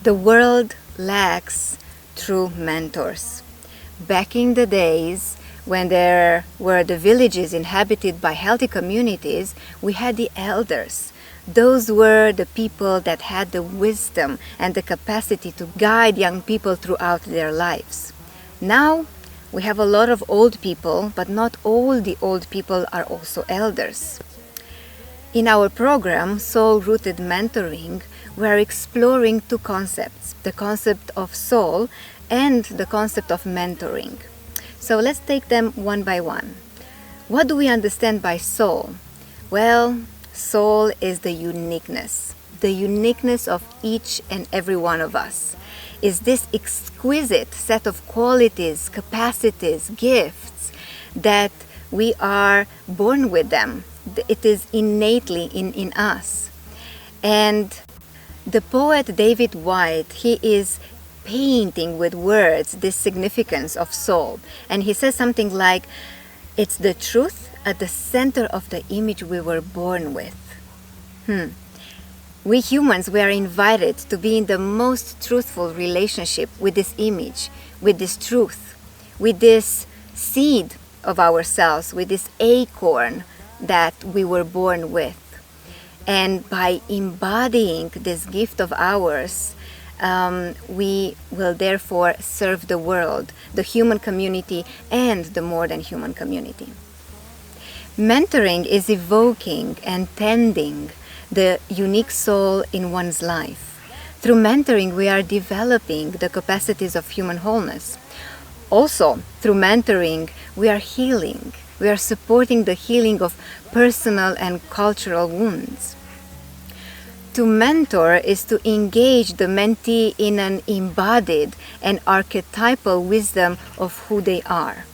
The world lacks true mentors. Back in the days when there were the villages inhabited by healthy communities, we had the elders. Those were the people that had the wisdom and the capacity to guide young people throughout their lives. Now, we have a lot of old people, but not all the old people are also elders. In our program, Soul-Rooted Mentoring, we are exploring two concepts, the concept of soul and the concept of mentoring. So let's take them one by one. What do we understand by soul? Well, soul is the uniqueness of each and every one of us. Is this exquisite set of qualities, capacities, gifts that we are born with them. It is innately in us. And the poet David Whyte, he is painting with words this significance of soul. And he says something like, it's the truth at the center of the image we were born with. We humans, we are invited to be in the most truthful relationship with this image, with this truth, with this seed of ourselves, with this acorn that we were born with. And by embodying this gift of ours, we will therefore serve the world, the human community, and the more than human community. Mentoring is evoking and tending the unique soul in one's life. Through mentoring, we are developing the capacities of human wholeness. Also, through mentoring, we are healing. We are supporting the healing of personal and cultural wounds. To mentor is to engage the mentee in an embodied and archetypal wisdom of who they are.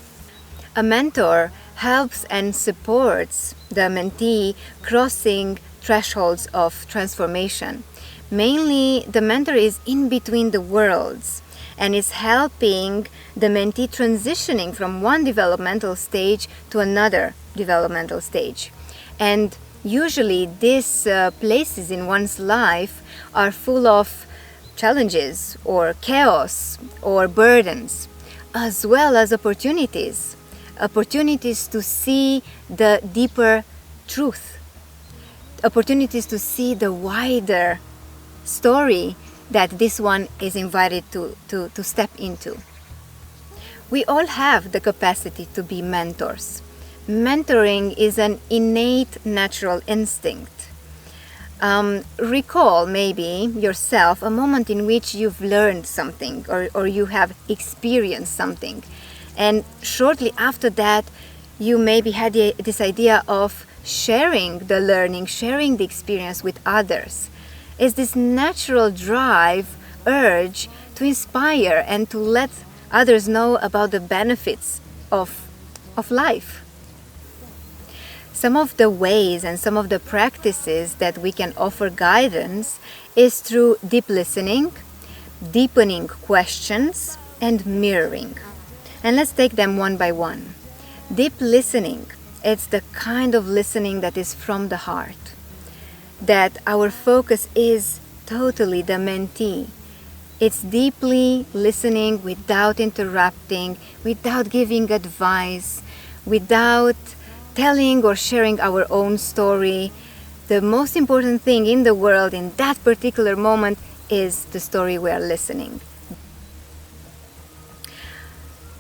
A mentor helps and supports the mentee crossing thresholds of transformation. Mainly, the mentor is in between the worlds and is helping the mentee transitioning from one developmental stage to another developmental stage. And usually these places in one's life are full of challenges or chaos or burdens, as well as opportunities to see the deeper truth, opportunities to see the wider story that this one is invited to step into. We all have the capacity to be mentors. Mentoring is an innate natural instinct. Recall maybe yourself a moment in which you've learned something or you have experienced something. And shortly after that, you maybe had this idea of sharing the learning, sharing the experience with others. It's this natural drive, urge to inspire and to let others know about the benefits of life. Some of the ways and some of the practices that we can offer guidance is through deep listening, deepening questions, and mirroring. And let's take them one by one. Deep listening, it's the kind of listening that is from the heart, that our focus is totally the mentee. It's deeply listening without interrupting, without giving advice, without telling or sharing our own story. The most important thing in the world in that particular moment is the story we are listening.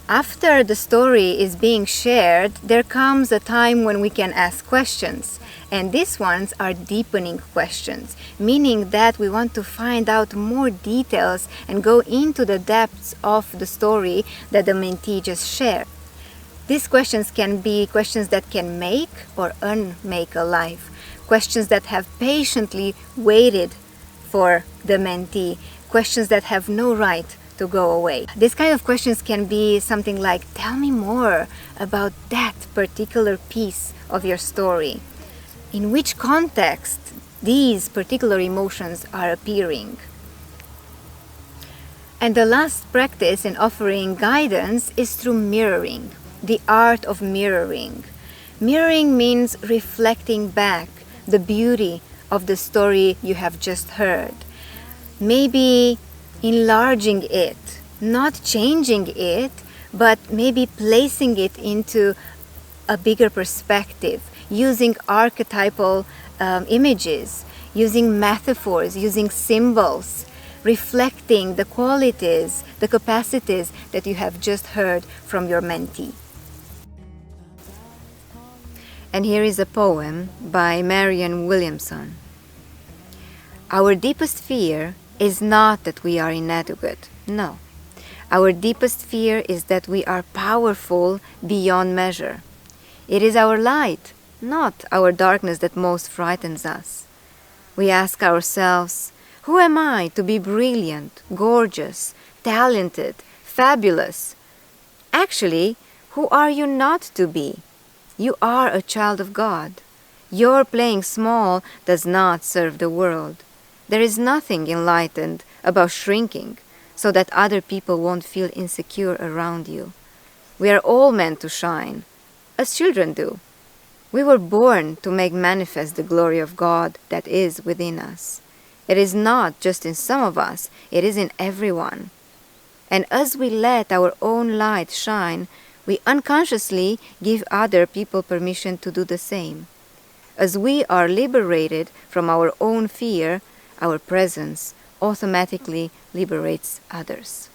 After the story is being shared, there comes a time when we can ask questions. And these ones are deepening questions, meaning that we want to find out more details and go into the depths of the story that the mentee just shared. These questions can be questions that can make or unmake a life, questions that have patiently waited for the mentee, questions that have no right to go away. This kind of questions can be something like, tell me more about that particular piece of your story. In which context these particular emotions are appearing? And the last practice in offering guidance is through mirroring, the art of mirroring. Mirroring means reflecting back the beauty of the story you have just heard. Maybe enlarging it, not changing it, but maybe placing it into a bigger perspective, using archetypal images, using metaphors, using symbols, reflecting the qualities, the capacities that you have just heard from your mentee. And here is a poem by Marianne Williamson. Our deepest fear is not that we are inadequate, no. Our deepest fear is that we are powerful beyond measure. It is our light, not our darkness, that most frightens us. We ask ourselves, who am I to be brilliant, gorgeous, talented, fabulous? Actually, who are you not to be? You are a child of God. Your playing small does not serve the world. There is nothing enlightened about shrinking so that other people won't feel insecure around you. We are all meant to shine, as children do. We were born to make manifest the glory of God that is within us. It is not just in some of us, it is in everyone. And as we let our own light shine, we unconsciously give other people permission to do the same. As we are liberated from our own fear, our presence automatically liberates others.